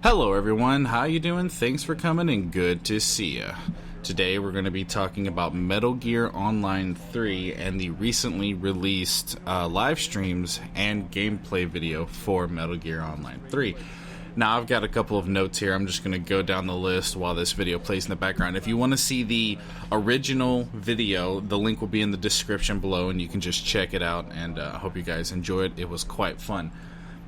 Hello everyone, how you doing? Thanks for coming and good to see ya. Today we're going to be talking about Metal Gear Online 3 and the recently released live streams and gameplay video for Metal Gear Online 3. Now I've got a couple of notes here. I'm just going to go down the list while this video plays in the background. If you want to see the original video, the link will be in the description below and you can just check it out, and I hope you guys enjoy it. It was quite fun.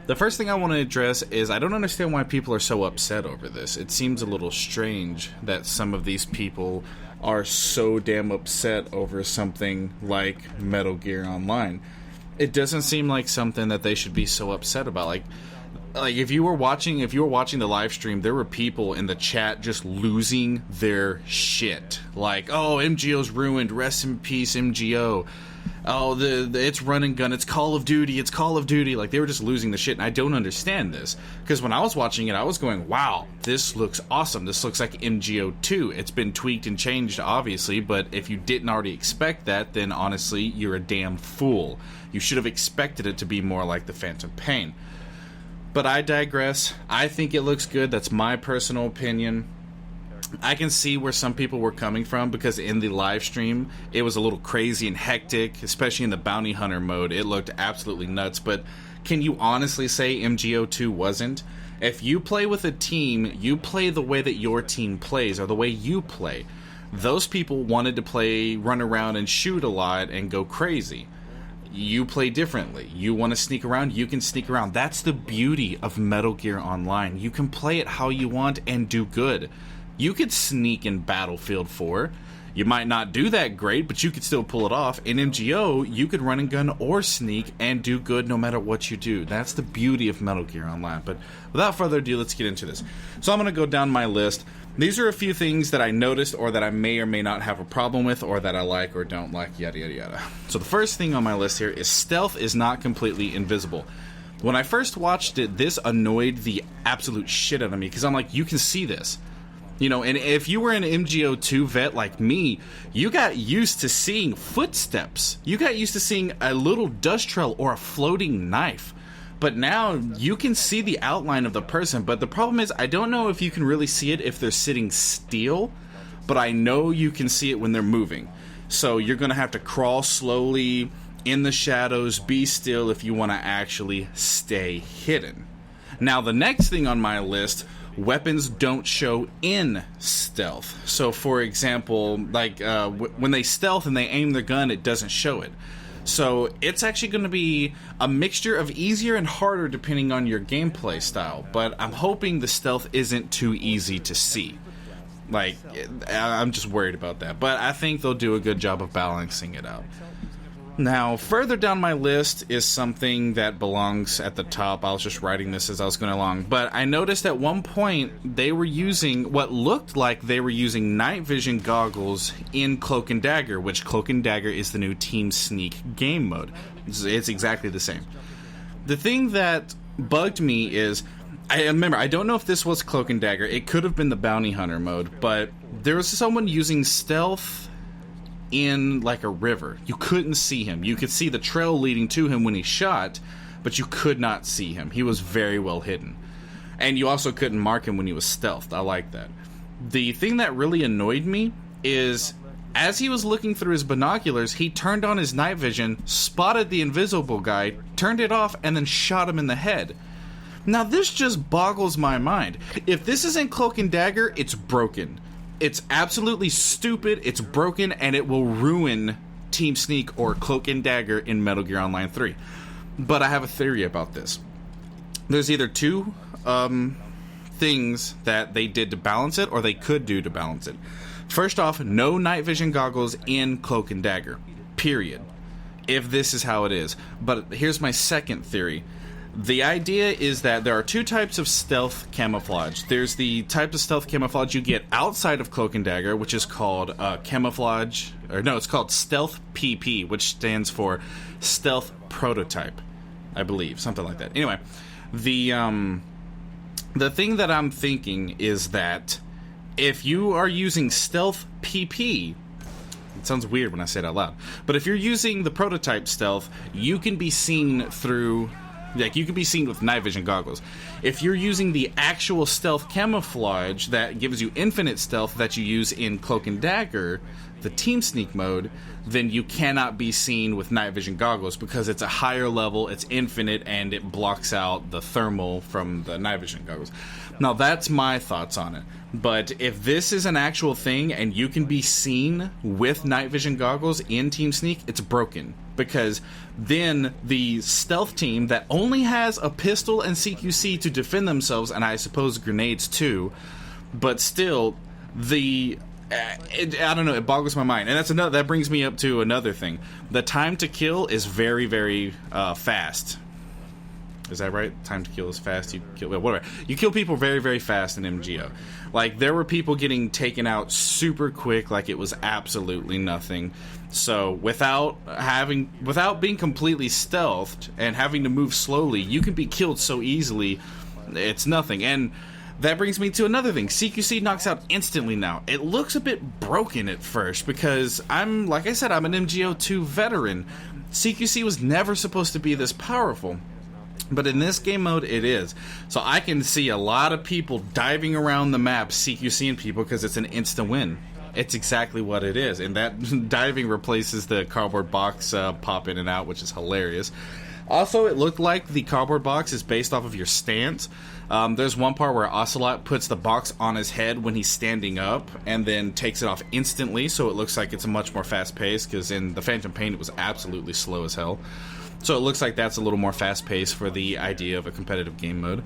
The first thing I want to address is I don't understand why people are so upset over this. It seems a little strange that some of these people are so damn upset over something like Metal Gear Online. It doesn't seem like something that they should be so upset about. Like if you were watching the live stream, there were people in the chat just losing their shit. Like, oh, MGO's ruined, rest in peace MGO. Oh, it's run and gun, it's Call of Duty, it's Call of Duty. Like, they were just losing the shit, and I don't understand this. Because when I was watching it, I was going, wow, this looks awesome. This looks like MGO 2. It's been tweaked and changed, obviously, but if you didn't already expect that, then honestly, you're a damn fool. You should have expected it to be more like the Phantom Pain. But I digress. I think it looks good. That's my personal opinion. I can see where some people were coming from, because in the live stream it was a little crazy and hectic, especially in the bounty hunter mode. It looked absolutely nuts. But can you honestly say MGO2 wasn't? If you play with a team, you play the way that your team plays, or the way you play. Those people wanted to play, run around and shoot a lot and go crazy. You play differently. You want to sneak around, you can sneak around. That's the beauty of Metal Gear Online. You can play it how you want and do good. You could sneak in Battlefield 4. You might not do that great, but you could still pull it off. In MGO, you could run and gun or sneak and do good no matter what you do. That's the beauty of Metal Gear Online. But without further ado, let's get into this. So I'm going to go down my list. These are a few things that I noticed, or that I may or may not have a problem with, or that I like or don't like, yada yada yada. So the first thing on my list here is stealth is not completely invisible. When I first watched it, this annoyed the absolute shit out of me, because I'm like, you can see this. You know, and if you were an MGO2 vet like me, you got used to seeing footsteps. You got used to seeing a little dust trail or a floating knife. But now you can see the outline of the person. But the problem is, I don't know if you can really see it if they're sitting still, but I know you can see it when they're moving. So you're going to have to crawl slowly in the shadows, be still if you want to actually stay hidden. Now, the next thing on my list, weapons don't show in stealth. So for example, like when they stealth and they aim their gun, it doesn't show it. So it's actually going to be a mixture of easier and harder depending on your gameplay style. But I'm hoping the stealth isn't too easy to see. Like, I'm just worried about that. But I think they'll do a good job of balancing it out. Now, further down my list is something that belongs at the top. I was just writing this as I was going along. But I noticed at one point they were using what looked like they were using night vision goggles in Cloak and Dagger, which Cloak and Dagger is the new Team Sneak game mode. It's exactly the same. The thing that bugged me is, I remember, I don't know if this was Cloak and Dagger. It could have been the bounty hunter mode, but there was someone using stealth in like a river. You couldn't see him. You could see the trail leading to him when he shot, but you could not see him. He was very well hidden. And you also couldn't mark him when he was stealthed. I like that. The thing that really annoyed me is, as he was looking through his binoculars, he turned on his night vision, spotted the invisible guy, turned it off, and then shot him in the head. Now this just boggles my mind. If this isn't Cloak and Dagger, it's broken. It's absolutely stupid, it's broken, and it will ruin Team Sneak or Cloak and Dagger in Metal Gear Online 3. But I have a theory about this. There's either two things that they did to balance it, or they could do to balance it. First off, no night vision goggles in Cloak and Dagger. Period. If this is how it is. But here's my second theory. The idea is that there are two types of stealth camouflage. There's the type of stealth camouflage you get outside of Cloak and Dagger, which is called camouflage, or no, it's called Stealth PP, which stands for Stealth Prototype, I believe, something like that. Anyway, the thing that I'm thinking is that if you are using Stealth PP, it sounds weird when I say it out loud, but if you're using the Prototype stealth, you can be seen through Like, you can be seen with night vision goggles. If you're using the actual stealth camouflage that gives you infinite stealth that you use in Cloak and Dagger, the team sneak mode, then you cannot be seen with night vision goggles because it's a higher level, it's infinite, and it blocks out the thermal from the night vision goggles. Now, that's my thoughts on it. But if this is an actual thing and you can be seen with night vision goggles in Team Sneak, it's broken. Because then the stealth team that only has a pistol and CQC to defend themselves, and I suppose grenades too, but still, I don't know, it boggles my mind. And that brings me up to another thing. The time to kill is very, very fast. Is that right? Time to kill is fast. You kill people very, very fast in MGO. Like, there were people getting taken out super quick, like it was absolutely nothing. So without being completely stealthed and having to move slowly, you can be killed so easily. It's nothing. And that brings me to another thing. CQC knocks out instantly now. It looks a bit broken at first because like I said, I'm an MGO2 veteran. CQC was never supposed to be this powerful. But in this game mode, it is. So I can see a lot of people diving around the map, CQCing people, because it's an instant win. It's exactly what it is. And that diving replaces the cardboard box pop in and out, which is hilarious. Also, it looked like the cardboard box is based off of your stance. There's one part where Ocelot puts the box on his head when he's standing up and then takes it off instantly, so it looks like it's a much more fast-paced, because in the Phantom Pain it was absolutely slow as hell. So it looks like that's a little more fast-paced for the idea of a competitive game mode.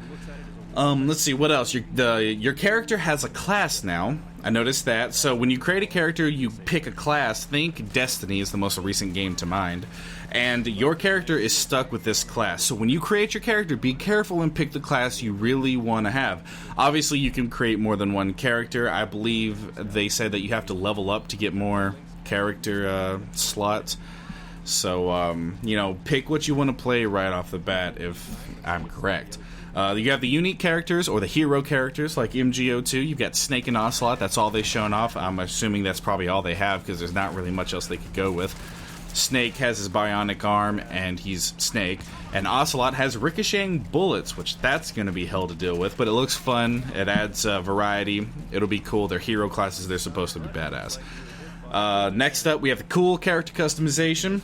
Let's see, what else? Your character has a class now. I noticed that. So when you create a character, you pick a class. Think Destiny is the most recent game to mind. And your character is stuck with this class. So when you create your character, be careful and pick the class you really want to have. Obviously, you can create more than one character. I believe they said that you have to level up to get more character slots. So, pick what you want to play right off the bat, if I'm correct. You have the unique characters, or the hero characters, like MGO2. You've got Snake and Ocelot. That's all they've shown off. I'm assuming that's probably all they have, because there's not really much else they could go with. Snake has his bionic arm, and he's Snake. And Ocelot has ricocheting bullets, which that's going to be hell to deal with. But it looks fun. It adds variety. It'll be cool. They're hero classes. They're supposed to be badass. Next up, we have the cool character customization.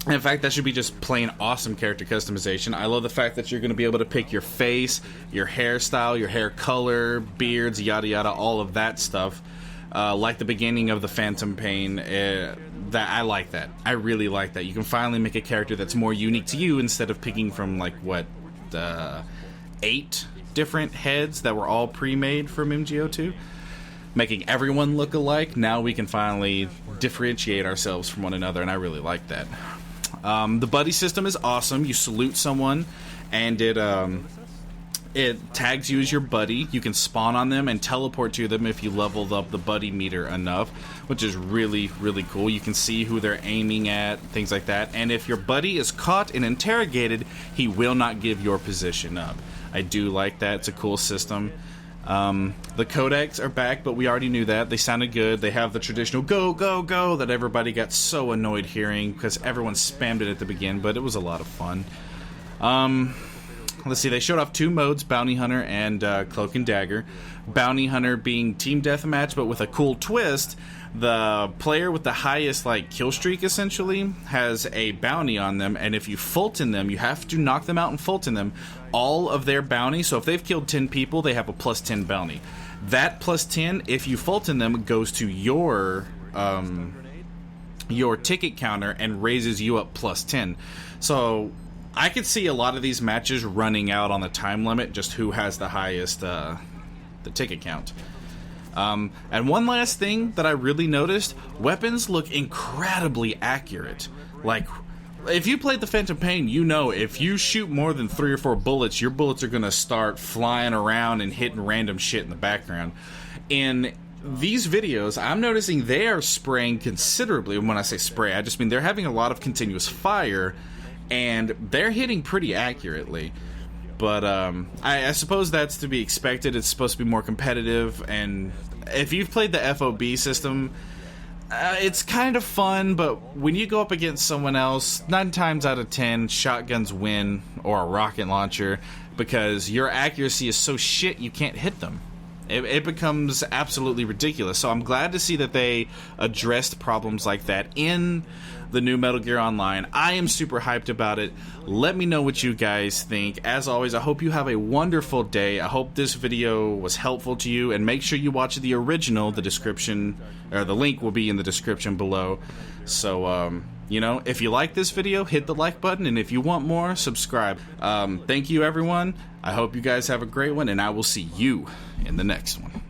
In fact, that should be just plain awesome character customization. I love the fact that you're going to be able to pick your face, your hairstyle, your hair color, beards, yada yada, all of that stuff. Like the beginning of the Phantom Pain, that I like that. I really like that. You can finally make a character that's more unique to you instead of picking from 8 different heads that were all pre-made from MGO2. Making everyone look alike. Now we can finally differentiate ourselves from one another, and I really like that. The buddy system is awesome. You salute someone, and it tags you as your buddy. You can spawn on them and teleport to them if you leveled up the buddy meter enough, which is really, really cool. You can see who they're aiming at, things like that. And if your buddy is caught and interrogated, he will not give your position up. I do like that. It's a cool system. The codecs are back, but we already knew that. They sounded good. They have the traditional go, go, go that everybody got so annoyed hearing because everyone spammed it at the beginning, but it was a lot of fun. Let's see, they showed off 2 modes, Bounty Hunter and Cloak and Dagger. Bounty Hunter being team deathmatch, but with a cool twist. The player with the highest kill streak essentially has a bounty on them, and if you Fulton them, you have to knock them out and Fulton them, all of their bounty. So if they've killed 10 people, they have a plus 10 bounty. That plus 10, if you Fulton them, goes to your ticket counter and raises you up plus 10. So I could see a lot of these matches running out on the time limit, just who has the highest the ticket count. And one last thing that I really noticed, weapons look incredibly accurate. Like, if you played the Phantom Pain, you know if you shoot more than 3 or 4 bullets, your bullets are going to start flying around and hitting random shit in the background. In these videos, I'm noticing they are spraying considerably. When I say spray, I just mean they're having a lot of continuous fire, and they're hitting pretty accurately. But I suppose that's to be expected. It's supposed to be more competitive, and if you've played the FOB system, It's kind of fun, but when you go up against someone else, 9 times out of 10, shotguns win, or a rocket launcher, because your accuracy is so shit you can't hit them. It becomes absolutely ridiculous. So I'm glad to see that they addressed problems like that in the new Metal Gear Online. I am super hyped about it. Let me know what you guys think. As always, I hope you have a wonderful day. I hope this video was helpful to you, and make sure you watch the original. The description, or the link will be in the description below. So, you know, if you like this video, hit the like button, and if you want more, subscribe. Thank you, everyone. I hope you guys have a great one, and I will see you in the next one.